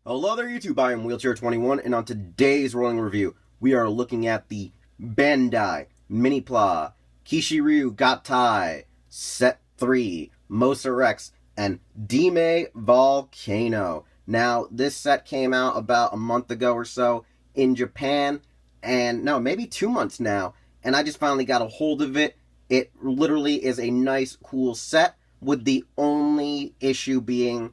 Hello there YouTube, I am Wheelchair21, and on today's rolling review, we are looking at the Bandai Mini-Pla Kishiryu Gattai Set 3 Mosarex and Dimevolcano. Now, this set came out about a month ago or so in Japan, and no, maybe 2 months now, and I just finally got a hold of it. It literally is a nice, cool set, with the only issue being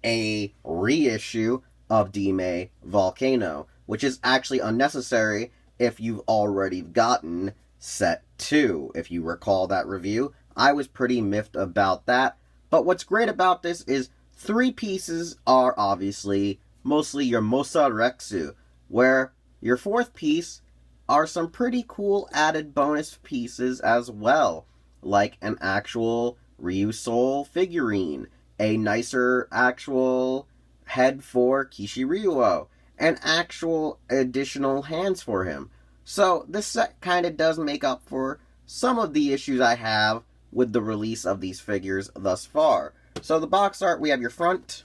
a reissue of Dimevolcano, which is actually unnecessary if you've already gotten Set 2. If you recall that review, I was pretty miffed about that. But what's great about this is 3 pieces are obviously mostly your mosasaurus, where your 4th piece are some pretty cool added bonus pieces as well, like an actual Ryusoul figurine, a nicer actual head for Kishiryu-Oh, and actual additional hands for him. So this set kind of does make up for some of the issues I have with the release of these figures thus far. So the box art, we have your front,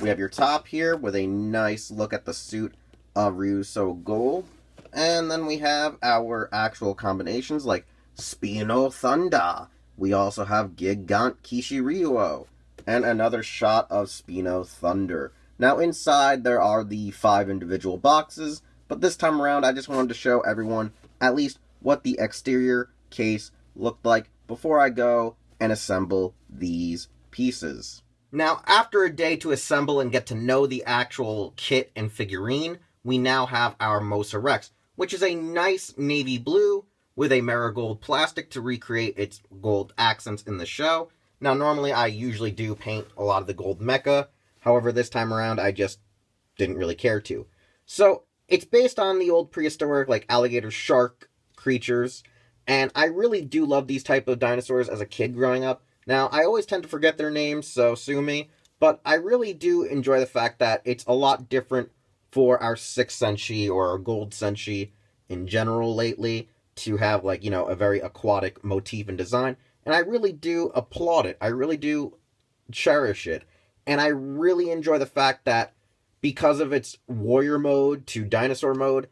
we have your top here with a nice look at the suit of Ryusoul Gold, and then we have our actual combinations like SpinoThunder. We also have Gigant Kishiryu-Oh, and another shot of SpinoThunder. Now inside there are the 5 individual boxes, but this time around I just wanted to show everyone at least what the exterior case looked like before I go and assemble these pieces. Now, after a day to assemble and get to know the actual kit and figurine, we now have our Mosarex, which is a nice navy blue with a marigold plastic to recreate its gold accents in the show. Now, normally I usually do paint a lot of the gold mecha. However, this time around I just didn't really care to. So, it's based on the old prehistoric, like, alligator shark creatures. And I really do love these type of dinosaurs as a kid growing up. Now, I always tend to forget their names, so sue me. But I really do enjoy the fact that it's a lot different for our 6th Senshi or our Gold Senshi in general lately to have, like, you know, a very aquatic motif and design. And I really do applaud it. I really do cherish it. And I really enjoy the fact that because of its warrior mode to dinosaur mode,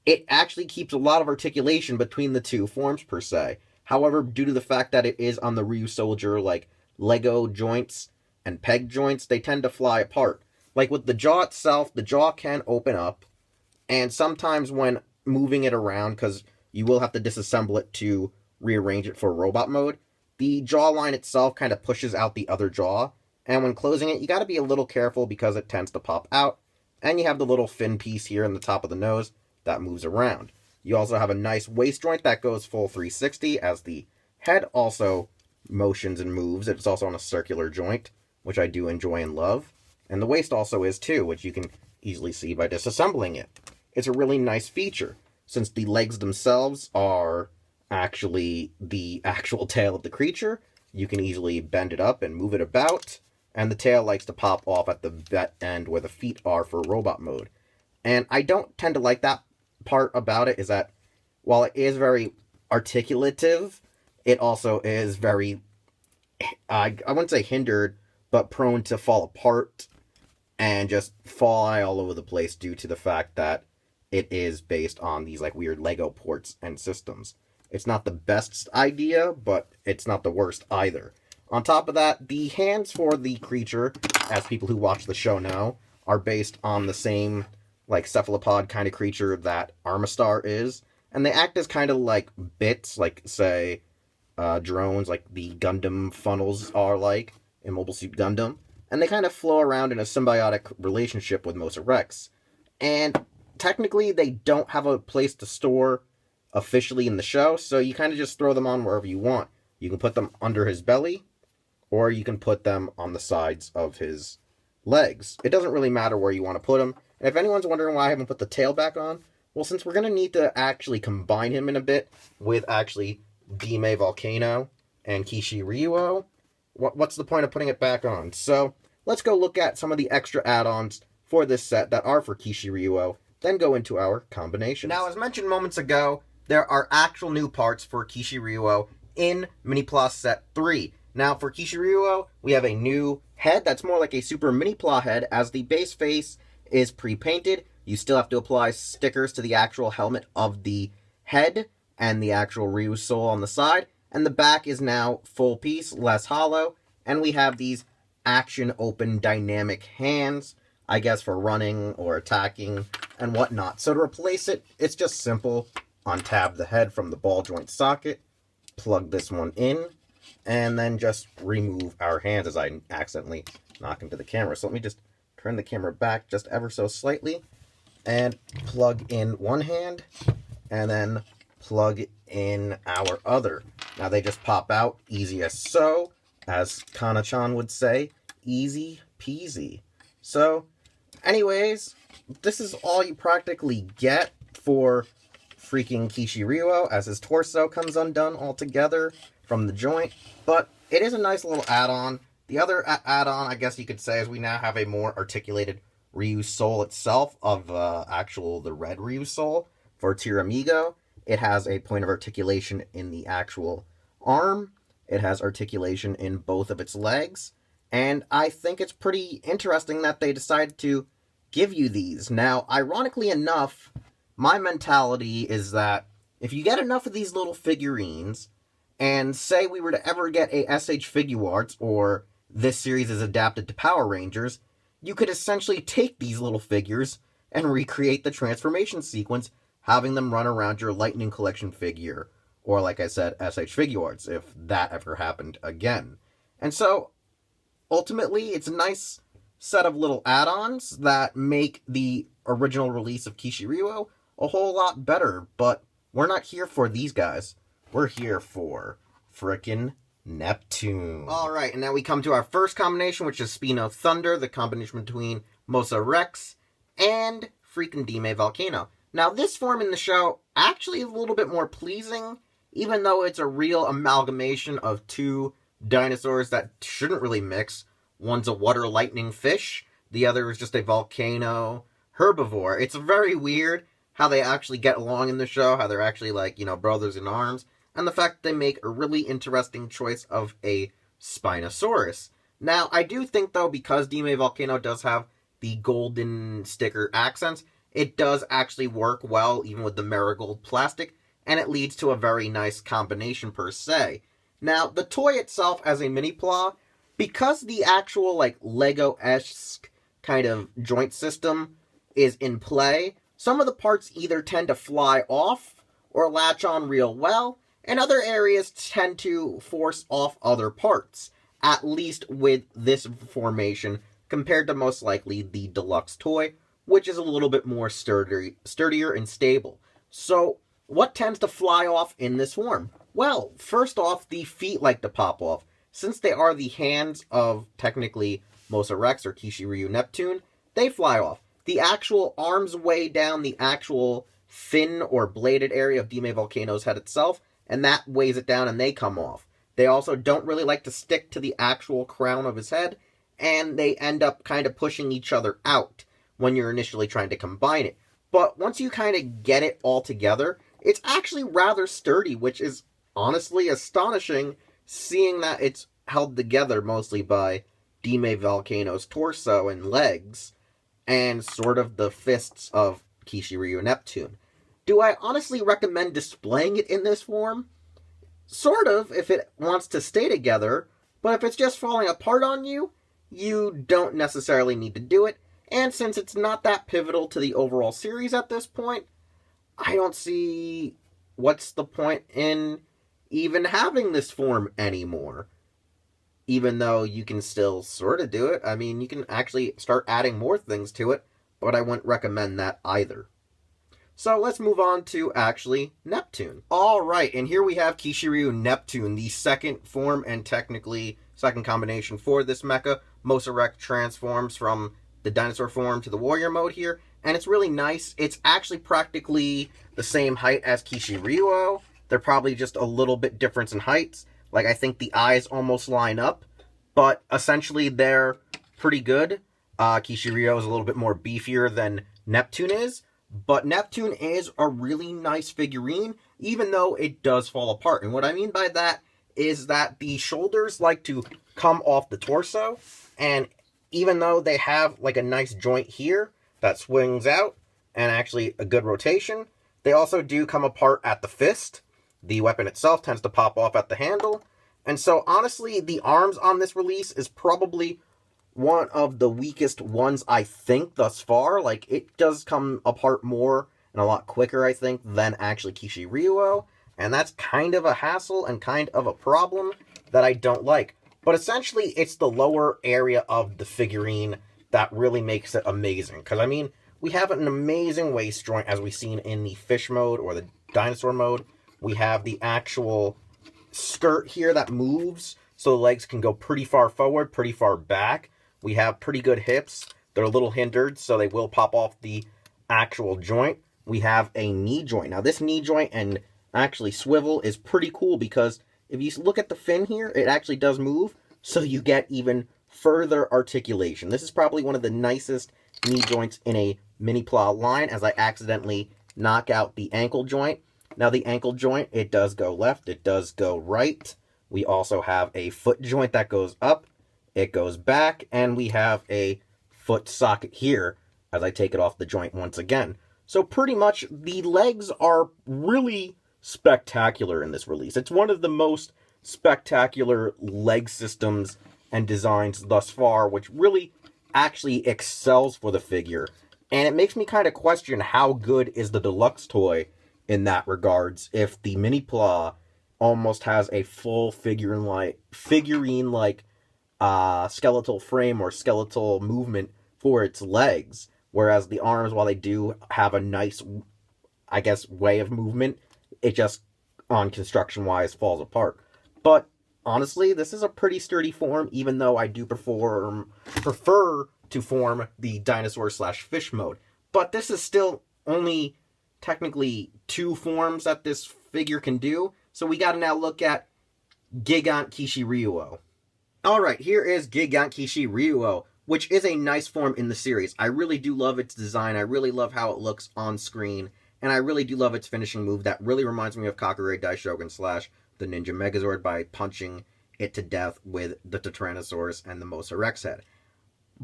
it actually keeps a lot of articulation between the 2 forms per se. However, due to the fact that it is on the Ryusoulger, like, Lego joints and peg joints, they tend to fly apart. Like with the jaw itself, the jaw can open up. And sometimes when moving it around, because you will have to disassemble it to rearrange it for robot mode, the jawline itself kind of pushes out the other jaw, and when closing it, you got to be a little careful because it tends to pop out, and you have the little fin piece here in the top of the nose that moves around. You also have a nice waist joint that goes full 360, as the head also motions and moves. It's also on a circular joint, which I do enjoy and love, and the waist also is too, which you can easily see by disassembling it. It's a really nice feature, since the legs themselves are actually the actual tail of the creature. You can easily bend it up and move it about, and the tail likes to pop off at the end where the feet are for robot mode. And I don't tend to like that part about it, is that while it is very articulative, it also is very, I wouldn't say hindered, but prone to fall apart and just fly all over the place due to the fact that it is based on these like weird Lego ports and systems. It's not the best idea, but it's not the worst either. On top of that, the hands for the creature, as people who watch the show know, are based on the same, like, cephalopod kind of creature that Armastar is. And they act as kind of like bits, like, say, drones, like the Gundam funnels are like in Mobile Suit Gundam. And they kind of flow around in a symbiotic relationship with Mosarex. And technically, they don't have a place to store officially in the show, so you kind of just throw them on wherever you want. You can put them under his belly, or you can put them on the sides of his legs. It doesn't really matter where you want to put them. And if anyone's wondering why I haven't put the tail back on, well, since we're going to need to actually combine him in a bit with actually Dimevolcano and Kishiryu-Oh, what's the point of putting it back on? So, let's go look at some of the extra add-ons for this set that are for Kishiryu-Oh, then go into our combinations. Now, as mentioned moments ago, there are actual new parts for Kishiryu-Oh in Mini-Pla Set 3. Now, for Kishiryu-Oh, we have a new head that's more like a Super Mini-Pla head, as the base face is pre-painted. You still have to apply stickers to the actual helmet of the head and the actual Ryusoul on the side. And the back is now full piece, less hollow. And we have these action open dynamic hands, I guess for running or attacking and whatnot. So to replace it, it's just simple. Untab the head from the ball joint socket, plug this one in, and then just remove our hands as I accidentally knock into the camera. So let me just turn the camera back just ever so slightly and plug in one hand and then plug in our other. Now they just pop out, easy as so, as Kana-chan would say, easy peasy. So, anyways, this is all you practically get for freaking Kishiryu, as his torso comes undone altogether from the joint, but it is a nice little add-on. The other add-on, I guess you could say, is we now have a more articulated Ryusoul itself of the red Ryusoul for Tiramigo. It has a point of articulation in the actual arm. It has articulation in both of its legs. And I think it's pretty interesting that they decided to give you these. Now, ironically enough, my mentality is that if you get enough of these little figurines, and say we were to ever get a SH Figuarts, or this series is adapted to Power Rangers, you could essentially take these little figures and recreate the transformation sequence, having them run around your Lightning Collection figure, or like I said, SH Figuarts, if that ever happened again. And so, ultimately, it's a nice set of little add-ons that make the original release of Kishiryu a whole lot better, but we're not here for these guys. We're here for frickin' Neptune. Alright, and now we come to our first combination, which is SpinoThunder, the combination between Mosarex and freaking Dimevolcano. Now, this form in the show actually is a little bit more pleasing, even though it's a real amalgamation of two dinosaurs that shouldn't really mix. One's a water lightning fish, the other is just a volcano herbivore. It's very weird how they actually get along in the show, how they're actually like, brothers in arms, and the fact that they make a really interesting choice of a Spinosaurus. Now, I do think, though, because Dimevolcano does have the golden sticker accents, it does actually work well, even with the marigold plastic, and it leads to a very nice combination per se. Now, the toy itself as a Mini-Pla, because the actual, Lego-esque kind of joint system is in play, some of the parts either tend to fly off or latch on real well, and other areas tend to force off other parts, at least with this formation, compared to most likely the deluxe toy, which is a little bit more sturdier and stable. So, what tends to fly off in this form? Well, first off, the feet like to pop off. Since they are the hands of, technically, Mosarex or Kishiryu Neptune, they fly off. The actual arms weigh down the actual fin or bladed area of Dimevolcano's head itself, and that weighs it down and they come off. They also don't really like to stick to the actual crown of his head, and they end up kind of pushing each other out when you're initially trying to combine it. But once you kind of get it all together, it's actually rather sturdy, which is honestly astonishing, seeing that it's held together mostly by Dimevolcano's torso and legs, and sort of the fists of Kishiryu Neptune. Do I honestly recommend displaying it in this form? Sort of, if it wants to stay together, but if it's just falling apart on you, you don't necessarily need to do it, and since it's not that pivotal to the overall series at this point, I don't see what's the point in even having this form anymore. Even though you can still sort of do it. I mean, you can actually start adding more things to it, but I wouldn't recommend that either. So let's move on to actually Neptune. Alright, and here we have Kishiryu Neptune, the second form and technically second combination for this mecha. Mosarex transforms from the dinosaur form to the warrior mode here, and it's really nice. It's actually practically the same height as Kishiryu. They're probably just a little bit different in heights. Like, I think the eyes almost line up, but essentially they're pretty good. Kishiryu is a little bit more beefier than Neptune is, but Neptune is a really nice figurine, even though it does fall apart. And what I mean by that is that the shoulders like to come off the torso, and even though they have like a nice joint here that swings out, and actually a good rotation, they also do come apart at the fist. The weapon itself tends to pop off at the handle, and so honestly, the arms on this release is probably one of the weakest ones, I think, thus far. Like, it does come apart more and a lot quicker, I think, than actually Kishiryu-Oh, and that's kind of a hassle and kind of a problem that I don't like. But essentially, it's the lower area of the figurine that really makes it amazing. Because, I mean, we have an amazing waist joint, as we've seen in the fish mode or the dinosaur mode. We have the actual skirt here that moves, so the legs can go pretty far forward, pretty far back. We have pretty good hips. They're a little hindered, so they will pop off the actual joint. We have a knee joint. Now, this knee joint and actually swivel is pretty cool because if you look at the fin here, it actually does move, so you get even further articulation. This is probably one of the nicest knee joints in a Mini-Pla line, as I accidentally knock out the ankle joint. Now, the ankle joint, it does go left, it does go right. We also have a foot joint that goes up, it goes back, and we have a foot socket here, as I take it off the joint once again. So pretty much, the legs are really spectacular in this release. It's one of the most spectacular leg systems and designs thus far, which really actually excels for the figure. And it makes me kind of question how good is the deluxe toy in that regards, if the Mini-Pla almost has a full figurine-like skeletal frame or skeletal movement for its legs, whereas the arms, while they do have a nice, I guess, way of movement, it just, on construction-wise, falls apart. But honestly, this is a pretty sturdy form, even though I do prefer to form the dinosaur/fish mode. But this is still only technically 2 forms that this figure can do, so we gotta now look at Gigant Kishiryu-Oh. Alright, here is Gigant Kishiryu-Oh, which is a nice form in the series. I really do love its design, I really love how it looks on screen, and I really do love its finishing move that really reminds me of Kakure Daishogun / the Ninja Megazord by punching it to death with the Tyrannosaurus and the Mosarex head.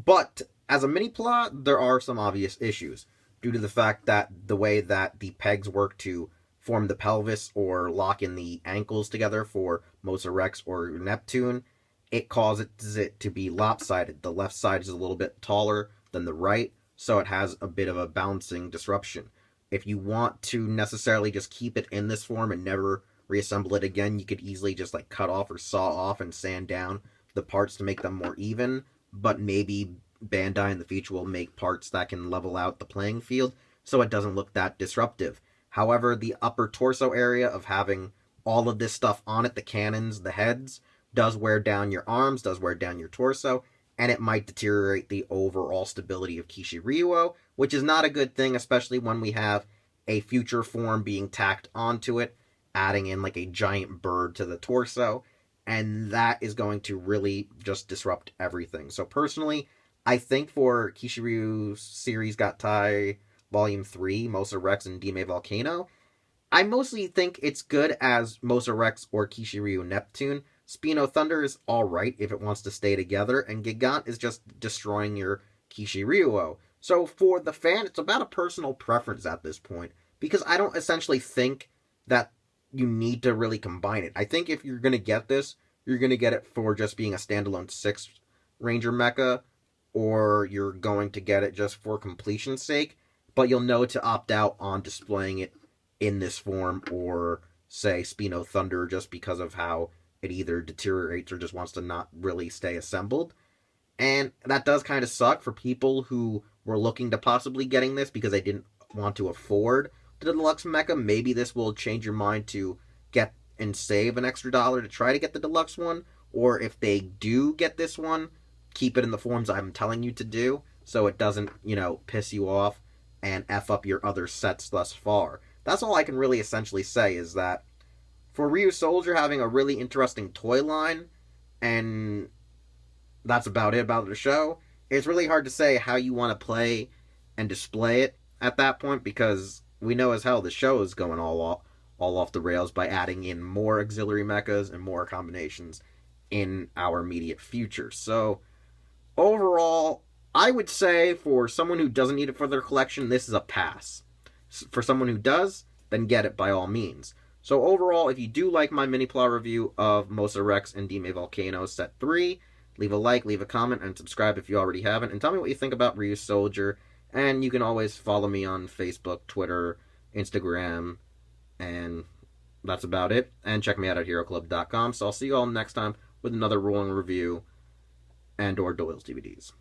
But, as a Mini-Pla, there are some obvious issues, due to the fact that the way that the pegs work to form the pelvis or lock in the ankles together for Mosarex or Neptune, it causes it to be lopsided. The left side is a little bit taller than the right, so it has a bit of a bouncing disruption. If you want to necessarily just keep it in this form and never reassemble it again, you could easily just like cut off or saw off and sand down the parts to make them more even, but maybe Bandai in the future will make parts that can level out the playing field so it doesn't look that disruptive. However, the upper torso area of having all of this stuff on it, the cannons, the heads, does wear down your arms, does wear down your torso, and it might deteriorate the overall stability of Kishiryu-Oh, which is not a good thing, especially when we have a future form being tacked onto it, adding in like a giant bird to the torso, and that is going to really just disrupt everything. So personally, I think for Kishiryu Series Gattai Volume 3, Mosarex and Dimevolcano, I mostly think it's good as Mosarex or Kishiryu Neptune. SpinoThunder is alright if it wants to stay together, and Gigant is just destroying your Kishiryu-Oh. So for the fan, it's about a personal preference at this point, because I don't essentially think that you need to really combine it. I think if you're going to get this, you're going to get it for just being a standalone 6 Ranger mecha, or you're going to get it just for completion's sake, but you'll know to opt out on displaying it in this form, or say SpinoThunder, just because of how it either deteriorates or just wants to not really stay assembled. And that does kind of suck for people who were looking to possibly getting this because they didn't want to afford the deluxe mecha. Maybe this will change your mind to get and save an extra $1 to try to get the deluxe one, or if they do get this one, keep it in the forms I'm telling you to do, so it doesn't, piss you off and F up your other sets thus far. That's all I can really essentially say, is that for Ryusoulger having a really interesting toy line, and that's about it about the show, it's really hard to say how you want to play and display it at that point, because we know as hell the show is going all all off the rails by adding in more auxiliary mechas and more combinations in our immediate future. So, overall, I would say for someone who doesn't need it for their collection, this is a pass. For someone who does, then get it by all means. So overall, if you do like my Mini-Pla review of Mosarex and Dimevolcano Set 3, leave a like, leave a comment, and subscribe if you already haven't. And tell me what you think about Ryusoulger. And you can always follow me on Facebook, Twitter, Instagram, and that's about it. And check me out at HeroClub.com. So I'll see you all next time with another rolling review and or Doyle's DVDs.